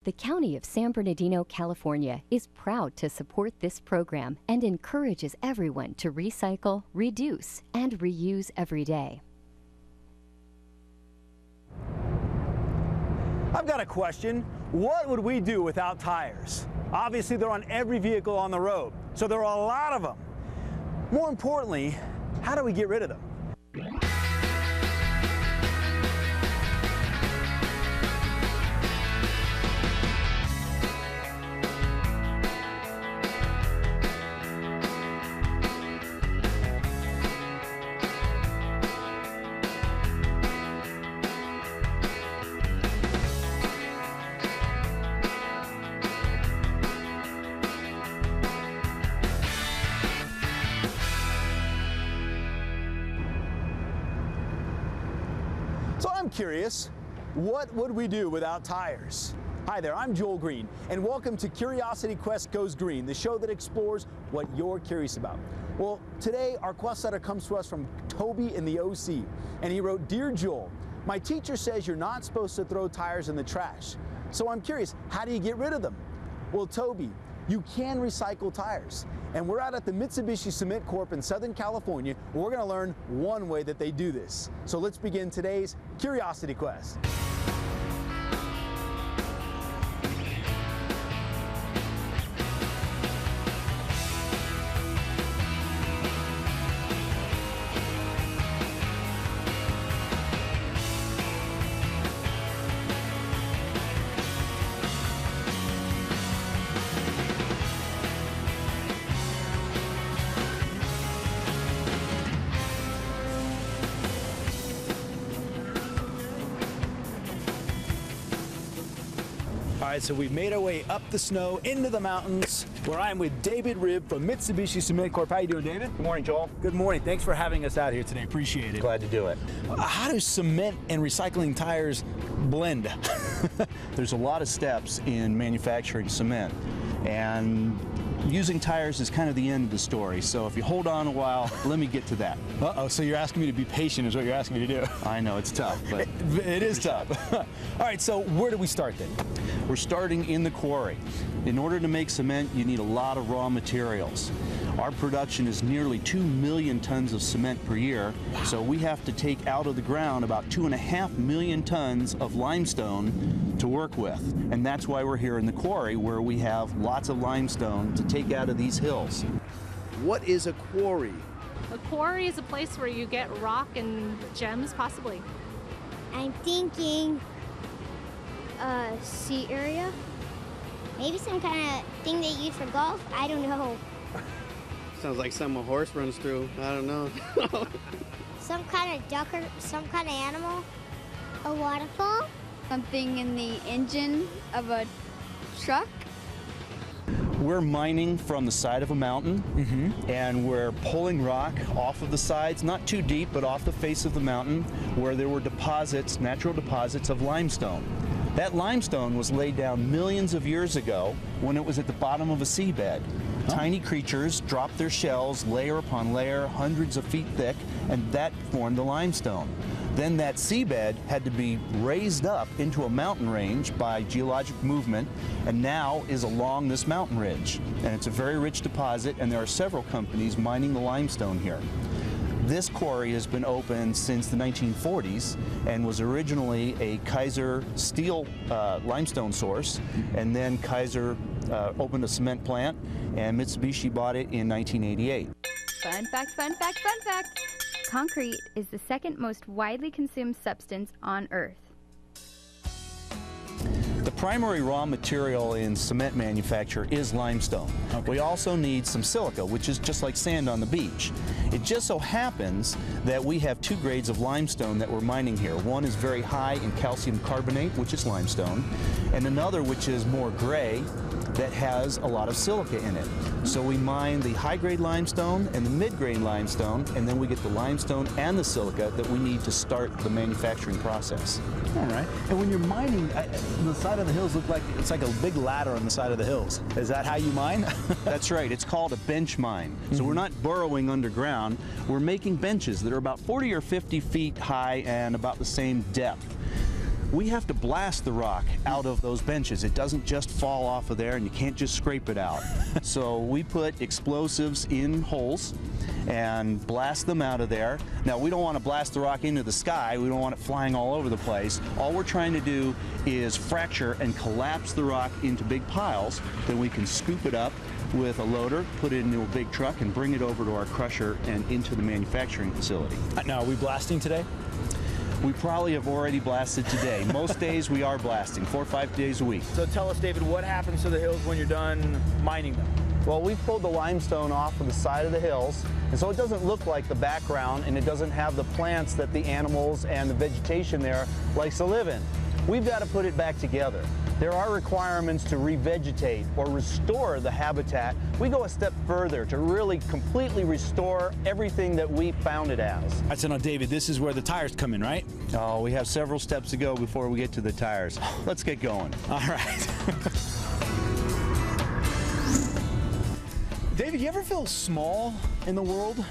The County of San Bernardino, California is proud to support this program and encourages everyone to recycle, reduce, and reuse every day. I've got a question. What would we do without tires? Obviously, they're on every vehicle on the road, so there are a lot of them. More importantly, how do we get rid of them? So I'm curious, what would we do without tires? Hi there, I'm Joel Greene, and welcome to Curiosity Quest Goes Green, the show that explores what you're curious about. Well, today our quest letter comes to us from Toby in the OC, and he wrote, "Dear Joel, my teacher says you're not supposed to throw tires in the trash. So I'm curious, how do you get rid of them?" Well, Toby, you can recycle tires. And we're out at the Mitsubishi Cement Corp in Southern California, where we're gonna learn one way that they do this. So let's begin today's Curiosity Quest. All right, so we've made our way up the snow into the mountains, where I'm with David Ribb from Mitsubishi Cement Corp. How you doing, David? Good morning, Joel. Good morning. Thanks for having us out here today. Appreciate it. Glad to do it. How do cement and recycling tires blend? There's a lot of steps in manufacturing cement, and using tires is kind of the end of the story. So if you hold on a while, let me get to that. Uh-oh, so you're asking me to be patient is what you're asking me to do. I know, it's tough, but it is tough. All right, so where do we start then? we're starting in the quarry. In order to make cement, you need a lot of raw materials. Our production is nearly 2 million tons of cement per year, so we have to take out of the ground about 2.5 million tons of limestone to work with. And that's why we're here in the quarry, where we have lots of limestone to take out of these hills. What is a quarry? A quarry is a place where you get rock and gems, possibly. I'm thinking a sea area. Maybe some kind of thing they use for golf. I don't know. Sounds like something a horse runs through. I don't know. Some kind of duck or some kind of animal. A waterfall. Something in the engine of a truck. We're mining from the side of a mountain, and we're pulling rock off of the sides, not too deep, but off the face of the mountain, where there were deposits, natural deposits of limestone. That limestone was laid down millions of years ago when it was at the bottom of a seabed. Tiny creatures dropped their shells layer upon layer, hundreds of feet thick, and that formed the limestone. Then that seabed had to be raised up into a mountain range by geologic movement, and now is along this mountain ridge. And it's a very rich deposit, and there are several companies mining the limestone here. This quarry has been open since the 1940s and was originally a Kaiser steel limestone source, and then Kaiser opened a cement plant, and Mitsubishi bought it in 1988. Fun fact, fun fact, fun fact. Concrete is the second most widely consumed substance on Earth. The primary raw material in cement manufacture is limestone. We also need some silica, which is just like sand on the beach. It just so happens that we have two grades of limestone that we're mining here. One is very high in calcium carbonate, which is limestone, and another which is more gray, that has a lot of silica in it. So we mine the high-grade limestone and the mid-grade limestone, and then we get the limestone and the silica that we need to start the manufacturing process. All right. And when you're mining, the side of the hills look like it's like a big ladder on the side of the hills. Is that how you mine? That's right. It's called a bench mine. So we're not burrowing underground. We're making benches that are about 40 or 50 feet high and about the same depth. we have to blast the rock out of those benches. It doesn't just fall off of there, and you can't just scrape it out. So we put explosives in holes and blast them out of there. Now, we don't want to blast the rock into the sky. We don't want it flying all over the place. All we're trying to do is fracture and collapse the rock into big piles. Then we can scoop it up with a loader, put it into a big truck, and bring it over to our crusher and into the manufacturing facility. Now, are we blasting today? We probably have already blasted today. Most days we are blasting, 4 or 5 days a week. So tell us, David, what happens to the hills when you're done mining them? Well, we've pulled the limestone off of the side of the hills, and so it doesn't look like the background, and it doesn't have the plants that the animals and the vegetation there likes to live in. We've got to put it back together. There are requirements to revegetate or restore the habitat. We go a step further to really completely restore everything that we found it as. I said, no, David, this is where the tires come in, right? Oh, we have several steps to go before we get to the tires. Let's get going. All right. David, you ever feel small in the world?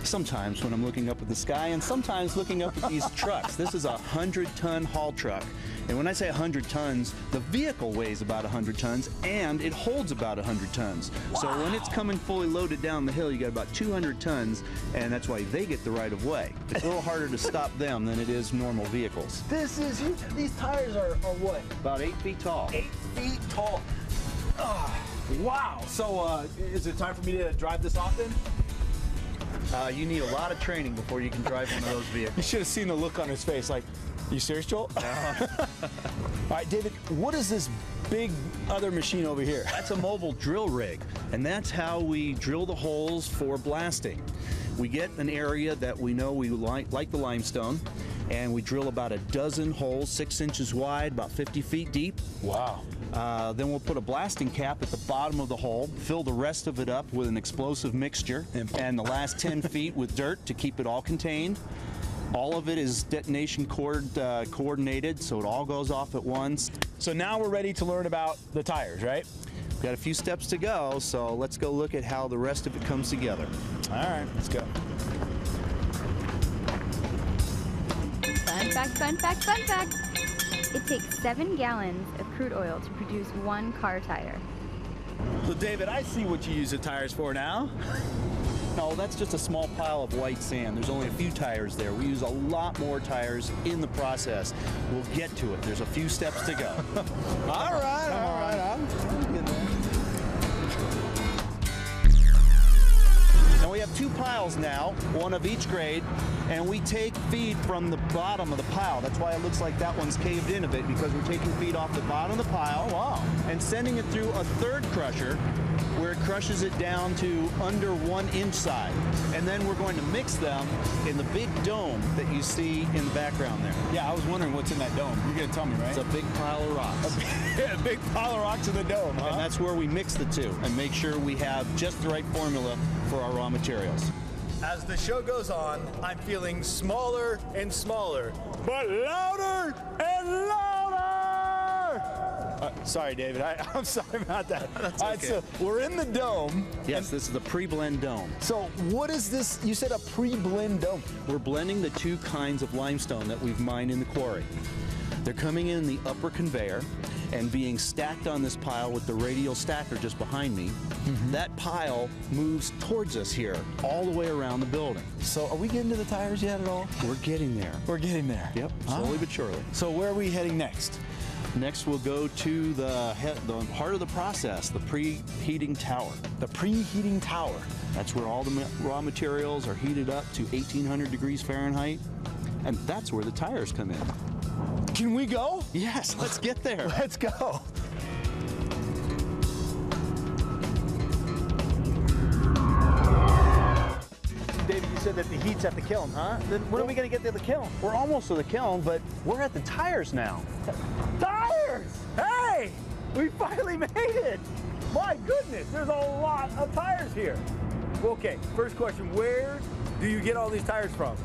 Sometimes when I'm looking up at the sky, and sometimes looking up at these trucks. This is a 100-ton haul truck. And when I say 100 tons, the vehicle weighs about 100 tons, and it holds about 100 tons. Wow. So when it's coming fully loaded down the hill, you got about 200 tons, and that's why they get the right of way. It's a little harder to stop them than it is normal vehicles. This is huge. These tires are what? About 8 feet tall. 8 feet tall. Oh, wow. So is it time for me to drive this often? You need a lot of training before you can drive one of those vehicles. You should have seen the look on his face, like, you serious, Joel? All right, David, what is this big other machine over here? That's a mobile drill rig, and that's how we drill the holes for blasting. We get an area that we know we like the limestone, and we drill about a dozen holes, 6 inches wide, about 50 feet deep. Wow. Then we'll put a blasting cap at the bottom of the hole, fill the rest of it up with an explosive mixture, and the last 10 feet with dirt to keep it all contained. All of it is detonation coordinated, so it all goes off at once. So now we're ready to learn about the tires, right? We've got a few steps to go, so let's go look at how the rest of it comes together. All right, let's go. Fun fact, fun fact, fun fact. It takes 7 gallons of crude oil to produce 1 car tire. So David, I see what you use the tires for now. No, that's just a small pile of white sand. There's only a few tires there. We use a lot more tires in the process. We'll get to it. There's a few steps to go. All right. I'm getting there. Now we have 2 piles now, one of each grade, and we take feed from the bottom of the pile. That's why it looks like that one's caved in a bit, because we're taking feed off the bottom of the pile. Oh, wow. And sending it through a third crusher, where it crushes it down to under 1 inch size. And then we're going to mix them in the big dome that you see in the background there. Yeah, I was wondering what's in that dome. You're going to tell me, right? It's a big pile of rocks. A big pile of rocks in the dome, huh? And that's where we mix the two and make sure we have just the right formula for our raw materials. As the show goes on, I'm feeling smaller and smaller, but louder and louder! Sorry, David. I'm sorry about that. That's All right, okay. so we're in the dome. Yes, this is the pre-blend dome. So what is this? You said a pre-blend dome. We're blending the 2 kinds of limestone that we've mined in the quarry. They're coming in the upper conveyor and being stacked on this pile with the radial stacker just behind me. That pile moves towards us here all the way around the building. So are we getting to the tires yet at all? We're getting there. We're getting there. Yep, slowly but surely. So where are we heading next? Next, we'll go to the heart of the process, the preheating tower. The preheating tower. That's where all the raw materials are heated up to 1800 degrees Fahrenheit, and that's where the tires come in. Can we go? Yes, let's get there. Let's go. David, you said that the heat's at the kiln, huh? Then when are we going to get to the kiln? We're almost to the kiln, but we're at the tires now. Tires! Hey! We finally made it! My goodness, there's a lot of tires here. Okay, first question, where do you get all these tires from?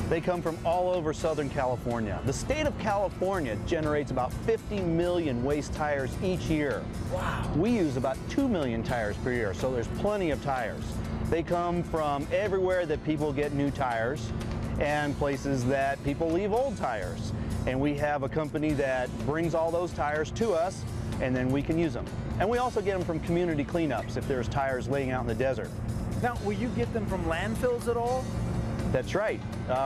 They come from all over Southern California. The state of California generates about 50 million waste tires each year. Wow. We use about 2 million tires per year, so there's plenty of tires. They come from everywhere that people get new tires and places that people leave old tires. and we have a company that brings all those tires to us, and then we can use them. And we also get them from community cleanups if there's tires laying out in the desert. Now, will you get them from landfills at all? That's right.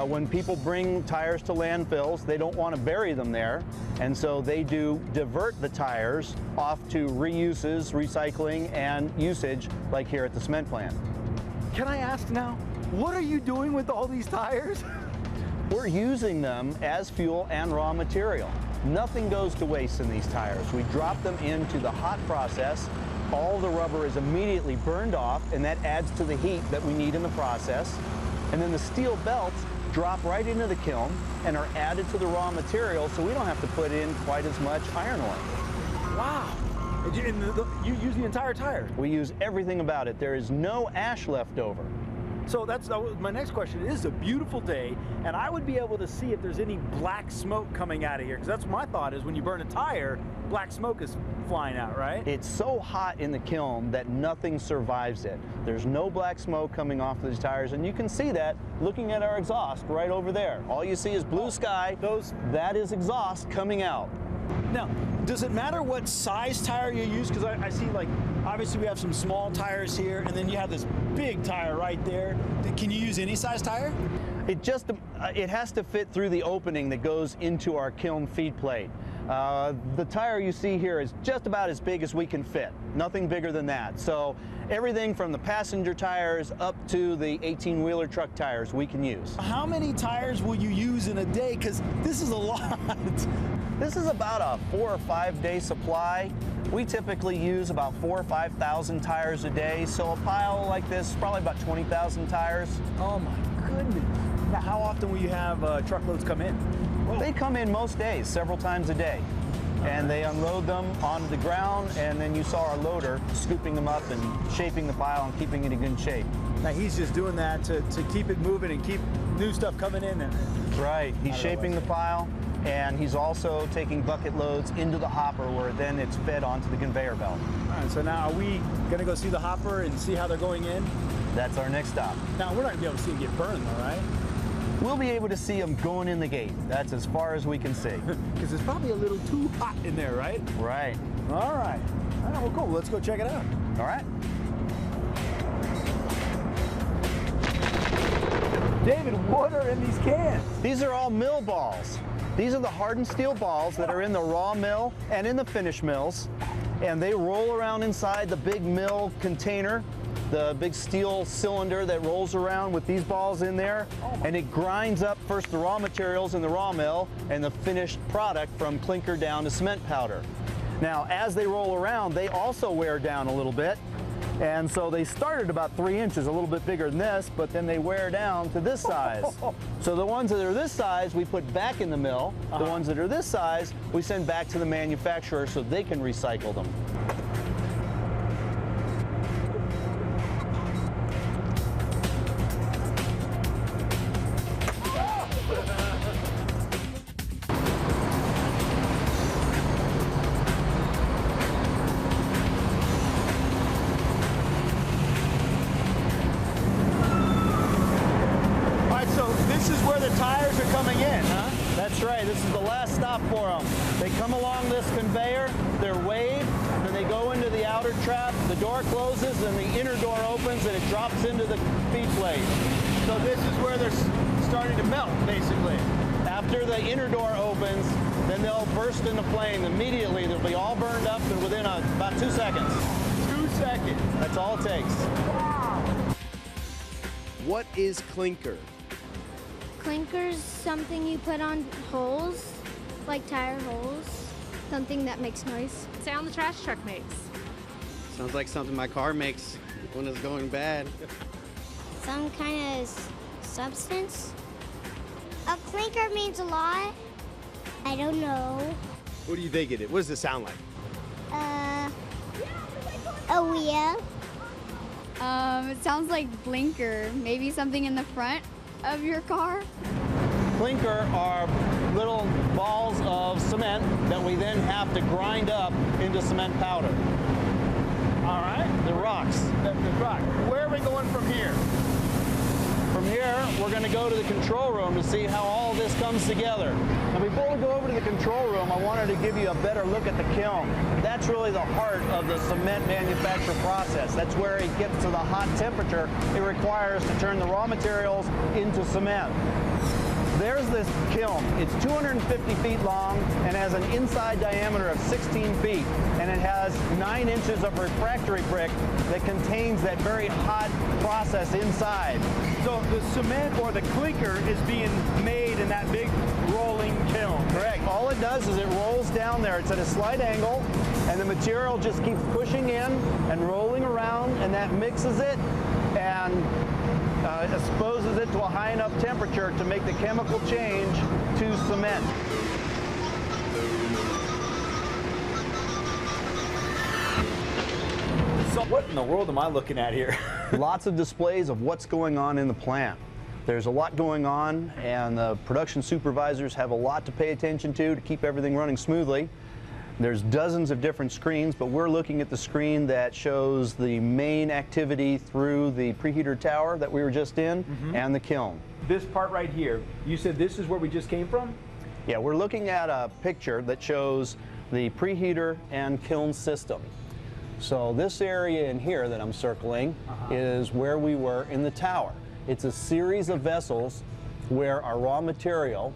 When people bring tires to landfills, they don't want to bury them there, and so they do divert the tires off to reuses, recycling, and usage, like here at the cement plant. Can I ask now, what are you doing with all these tires? We're using them as fuel and raw material. Nothing goes to waste in these tires. We drop them into the hot process. All the rubber is immediately burned off, and that adds to the heat that we need in the process. And then the steel belts drop right into the kiln and are added to the raw material, so we don't have to put in quite as much iron ore. Wow. You use the entire tire? We use everything about it. There is no ash left over. So that was my next question. It is a beautiful day, and I would be able to see if there's any black smoke coming out of here, because that's what my thought is. When you burn a tire, black smoke is flying out, right? It's so hot in the kiln that nothing survives it. There's no black smoke coming off of these tires, and you can see that looking at our exhaust right over there. All you see is blue sky. That is exhaust coming out. Now, does it matter what size tire you use? Because I see, like, obviously we have some small tires here, and then you have this big tire right there. Can you use any size tire? It has to fit through the opening that goes into our kiln feed plate. The tire you see here is just about as big as we can fit, nothing bigger than that. So everything from the passenger tires up to the 18-wheeler truck tires we can use. How many tires will you use in a day? Because this is a lot. This is about a 4 or 5 day supply. We typically use about 4,000 or 5,000 tires a day, so a pile like this is probably about 20,000 tires. Oh my goodness. Now, how often will you have truckloads come in? Whoa. They come in most days, several times a day. And they unload them onto the ground, and then you saw our loader scooping them up and shaping the pile and keeping it in good shape. Now he's just doing that to keep it moving and keep new stuff coming in. Right, he's shaping the pile, and he's also taking bucket loads into the hopper where then it's fed onto the conveyor belt. All right, so now are we gonna go see the hopper and see how they're going in? That's our next stop. Now we're not gonna be able to see them get burned though, right? We'll be able to see them going in the gate. That's as far as we can see. Because it's probably a little too hot in there, right? Right. All right. All right, well, cool. Let's go check it out. All right. David, what are in these cans? These are all mill balls. These are the hardened steel balls that are in the raw mill and in the finish mills. And they roll around inside the big mill container, the big steel cylinder that rolls around with these balls in there, and it grinds up first the raw materials in the raw mill and the finished product from clinker down to cement powder. Now, as they roll around, they also wear down a little bit, and so they start at about 3 inches, a little bit bigger than this, but then they wear down to this size. So the ones that are this size, we put back in the mill. The ones that are this size, we send back to the manufacturer so they can recycle them. That's right, this is the last stop for them. They come along this conveyor, they're weighed, then they go into the outer trap, the door closes, and the inner door opens, and it drops into the feed plate. So this is where they're starting to melt, basically. After the inner door opens, then they'll burst into flame immediately. They'll be all burned up and within about 2 seconds. 2 seconds. That's all it takes. Wow. What is clinker? Clinker's something you put on holes, like tire holes. Something that makes noise. Sound the trash truck makes. Sounds like something my car makes when it's going bad. Some kind of substance. A clinker means a lot. I don't know. What do you think it is? What does it sound like? A wheel. It sounds like blinker. Maybe something in the front of your car? Clinker are little balls of cement that we then have to grind up into cement powder. All right. The rocks. The rock. Where are we going from here? From here, we're going to go to the control room to see how all this comes together. Now, before we go over to the control room, I wanted to give you a better look at the kiln. That's really the heart of the cement manufacture process. That's where it gets to the hot temperature it requires to turn the raw materials into cement. There's this kiln. It's 250 feet long and has an inside diameter of 16 feet. And it has 9 inches of refractory brick that contains that very hot process inside. So the cement or the clinker is being made in that big rolling kiln. Correct. All it does is it rolls down there. It's at a slight angle, and the material just keeps pushing in and rolling around, and that mixes it and exposes it to a high enough temperature to make the chemical change to cement. So what in the world am I looking at here? Lots of displays of what's going on in the plant. There's a lot going on, and the production supervisors have a lot to pay attention to keep everything running smoothly. There's dozens of different screens, but we're looking at the screen that shows the main activity through the preheater tower that we were just in and the kiln. This part right here, you said this is where we just came from? Yeah, we're looking at a picture that shows the preheater and kiln system. So this area in here that I'm circling is where we were in the tower. It's a series of vessels where our raw material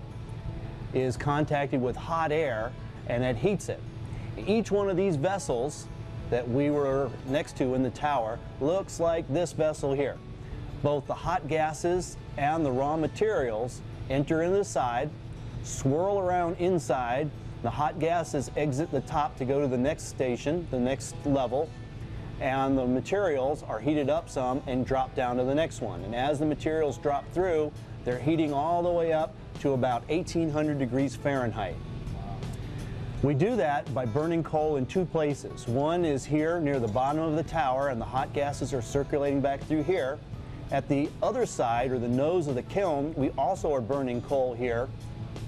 is contacted with hot air and it heats it. Each one of these vessels that we were next to in the tower looks like this vessel here. Both the hot gases and the raw materials enter in the side, swirl around inside, the hot gases exit the top to go to the next station, the next level, and the materials are heated up some and drop down to the next one. And as the materials drop through, they're heating all the way up to about 1800 degrees Fahrenheit. We do that by burning coal in 2 places. One is here near the bottom of the tower, and the hot gases are circulating back through here. At the other side, or the nose of the kiln, we also are burning coal here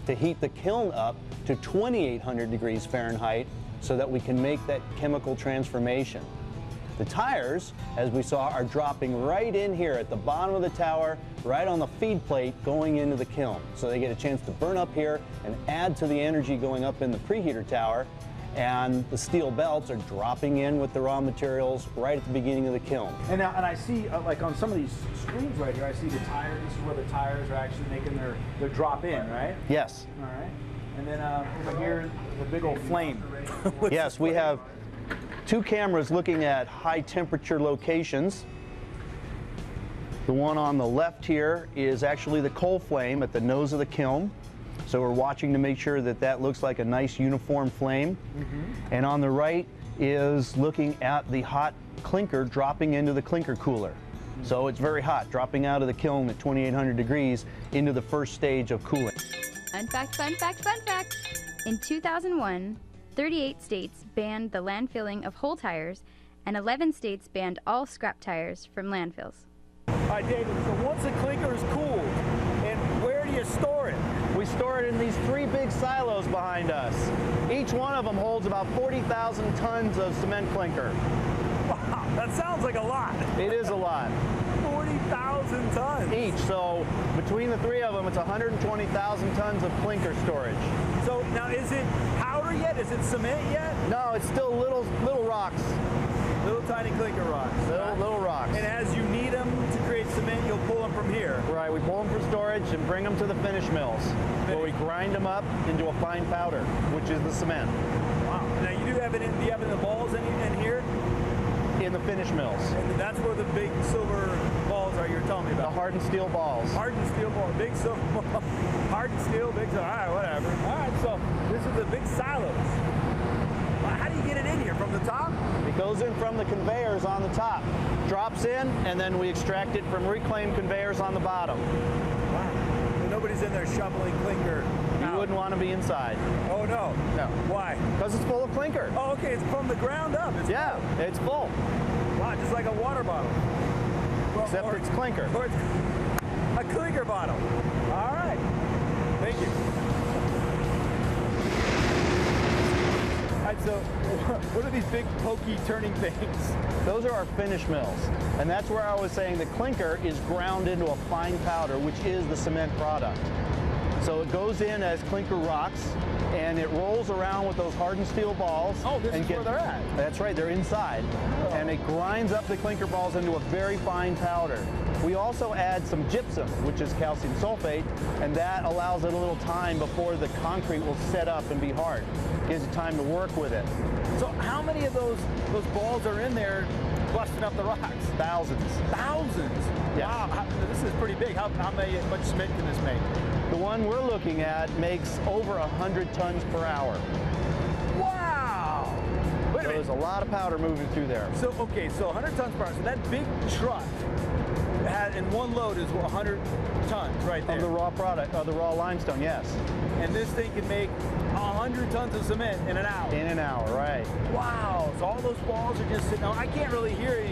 to heat the kiln up to 2800 degrees Fahrenheit so that we can make that chemical transformation. The tires, as we saw, are dropping right in here at the bottom of the tower, right on the feed plate going into the kiln. So they get a chance to burn up here and add to the energy going up in the preheater tower, and the steel belts are dropping in with the raw materials right at the beginning of the kiln. And now, and I see, like on some of these screens right here, I see the tires. This is where the tires are actually making their drop in, right? Yes. All right. And then over here, the big old flame. Yes, we have 2 cameras looking at high temperature locations. The one on the left here is actually the coal flame at the nose of the kiln. So we're watching to make sure that that looks like a nice uniform flame. And on the right is looking at the hot clinker dropping into the clinker cooler. So it's very hot, dropping out of the kiln at 2800 degrees into the first stage of cooling. Fun fact, fun fact, fun fact. In 2001, 38 states banned the landfilling of whole tires, and 11 states banned all scrap tires from landfills. All right, David, so once the clinker is cooled, and where do you store it? We store it in these 3 big silos behind us. Each one of them holds about 40,000 tons of cement clinker. Wow, that sounds like a lot. It is a lot. 40,000 tons. Each, so between the 3 of them, it's 120,000 tons of clinker storage. So now, is it powder yet? Is it cement yet? No, it's still little rocks. Little tiny clinker rocks. Little rocks. And as you need them to create cement, you'll pull them from here. Right, we pull them for storage and bring them to the finish mills, where we grind them up into a fine powder, which is the cement. Wow. Now you do have it in the balls in here? In the finish mills. And that's where the big silver balls are you're telling me The about. hardened steel balls. Hardened steel ball, big silver ball. Hardened steel, big silver. All right, whatever. All right, so this is the big silos. Well, how do you get it in here? From the top? It goes in from the conveyors on the top, drops in, and then we extract it from reclaimed conveyors on the bottom. Wow. So nobody's in there shoveling clinker. You wouldn't want to be inside. Oh, no. No. Why? Because it's full of clinker. Oh, okay, it's from the ground up. It's Yeah, it's full. wow, just like a water bottle. Well, Except it's clinker. Or it's a clinker bottle. All right. Thank you. All right, so what are these big pokey turning things? Those are our finish mills. And that's where I was saying the clinker is ground into a fine powder, which is the cement product. So it goes in as clinker rocks, and it rolls around with those hardened steel balls. Oh, this is where they're at. That's right, they're inside. Oh. And it grinds up the clinker balls into a very fine powder. We also add some gypsum, which is calcium sulfate, and that allows it a little time before the concrete will set up and be hard. Gives you time to work with it. So how many of those balls are in there busting up the rocks? Thousands. Thousands? Yeah. Wow, this is pretty big. How much cement can this make? The one we're looking at makes over 100 tons per hour. Wow! Wait a minute. There's a lot of powder moving through there. So, okay, so 100 tons per hour. So that big truck in one load is 100 tons right there. Of the raw product, of the raw limestone, yes. And this thing can make 100 tons of cement in an hour. In an hour, right. Wow, so all those balls are just sitting. Now, I can't really hear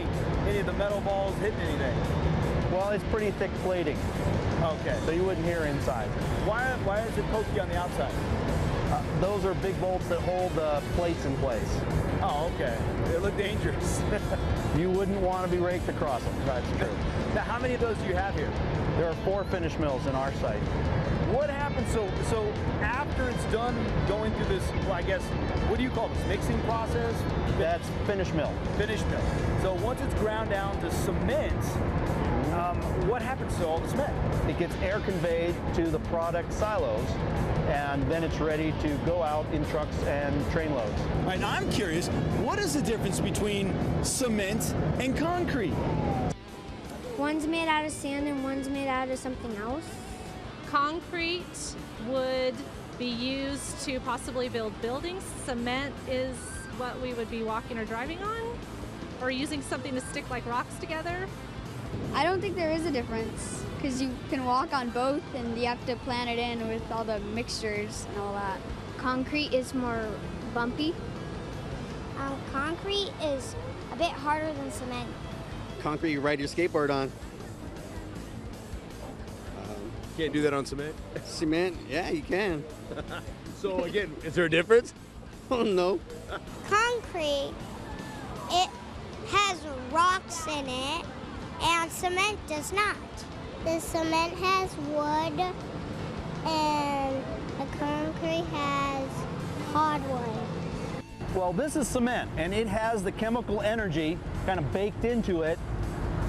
any of the metal balls hitting anything. Well, it's pretty thick plating, Okay. so you wouldn't hear inside. Why is it pokey on the outside? Those are big bolts that hold the plates in place. Oh, okay. They look dangerous. You wouldn't want to be raked across them, that's true. Now, how many of those do you have here? There are 4 finish mills in our site. What happens, so after it's done going through this, well, I guess, what do you call this, mixing process? That's finish mill. Finish mill. So once it's ground down to cement, what happens to all the cement? It gets air conveyed to the product silos, and then it's ready to go out in trucks and train loads. All right, now I'm curious, what is the difference between cement and concrete? One's made out of sand and one's made out of something else. Concrete would be used to possibly build buildings. Cement is what we would be walking or driving on, or using something to stick like rocks together. I don't think there is a difference because you can walk on both and you have to plan it in with all the mixtures and all that. Concrete is more bumpy. Concrete is a bit harder than cement. Concrete you ride your skateboard on. Can't do that on cement. Cement, yeah, you can. So again, is there a difference? Oh, no. Concrete, it has rocks in it, and cement does not. The cement has wood, and the concrete has hardwood. Well, this is cement, and it has the chemical energy kind of baked into it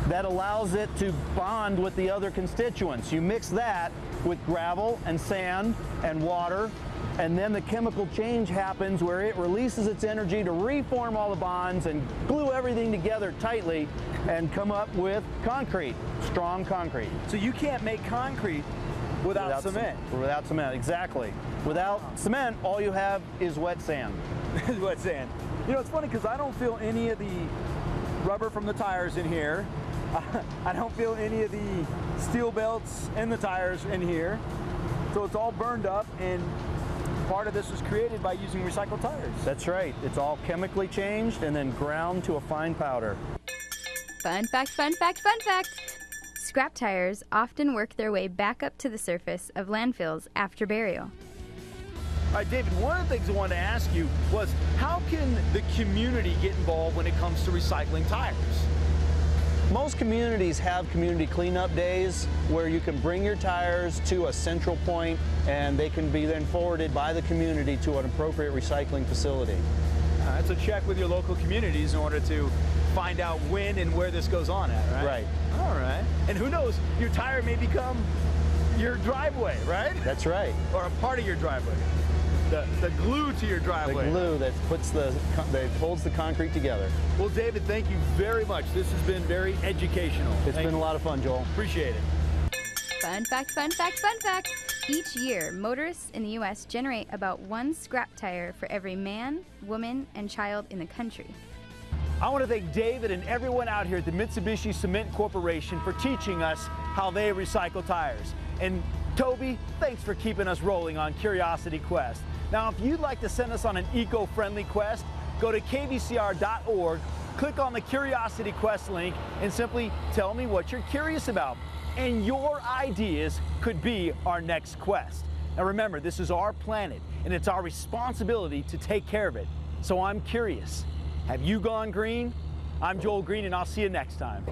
that allows it to bond with the other constituents. You mix that with gravel and sand and water, and then the chemical change happens where it releases its energy to reform all the bonds and glue everything together tightly and come up with concrete, strong concrete. So you can't make concrete without cement. Without cement, exactly. Without cement, all you have is wet sand. Wet sand. You know, it's funny because I don't feel any of the rubber from the tires in here. I don't feel any of the steel belts in the tires in here. So it's all burned up, and part of this was created by using recycled tires. That's right. It's all chemically changed and then ground to a fine powder. Fun fact, fun fact, fun fact! Scrap tires often work their way back up to the surface of landfills after burial. All right, David, one of the things I wanted to ask you was, how can the community get involved when it comes to recycling tires? Most communities have community cleanup days where you can bring your tires to a central point and they can be then forwarded by the community to an appropriate recycling facility. That's a check with your local communities in order to find out when and where this goes on at, right? Right. All right. And who knows, your tire may become your driveway, right? That's right. Or a part of your driveway. The glue to your driveway. The glue that holds the concrete together. Well, David, thank you very much. This has been very educational. It's been a lot of fun, Joel. Appreciate it. Fun fact, fun fact, fun fact! Each year, motorists in the U.S. generate about 1 scrap tire for every man, woman, and child in the country. I want to thank David and everyone out here at the Mitsubishi Cement Corporation for teaching us how they recycle tires. And Toby, thanks for keeping us rolling on Curiosity Quest. Now, if you'd like to send us on an eco-friendly quest, go to kvcr.org, click on the Curiosity Quest link, and simply tell me what you're curious about. And your ideas could be our next quest. Now remember, this is our planet, and it's our responsibility to take care of it. So I'm curious, have you gone green? I'm Joel Greene, and I'll see you next time.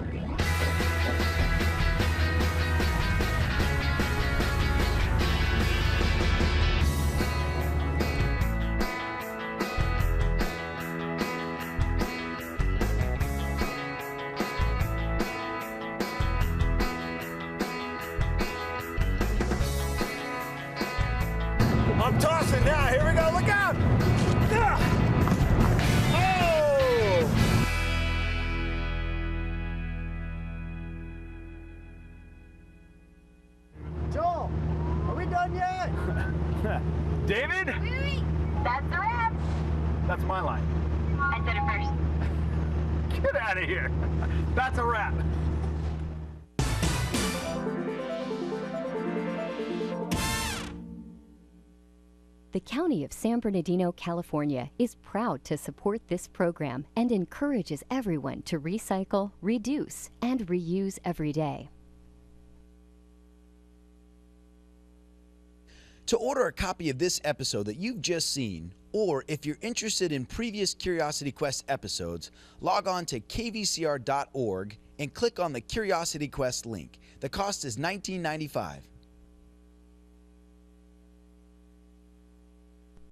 I'm tossing now. Here we go. Look out! Oh! Joel, are we done yet? David? Wait. That's a wrap. That's my line. I said it first. Get out of here. That's a wrap. The County of San Bernardino, California is proud to support this program and encourages everyone to recycle, reduce, and reuse every day. To order a copy of this episode that you've just seen, or if you're interested in previous Curiosity Quest episodes, log on to kvcr.org and click on the Curiosity Quest link. The cost is $19.95.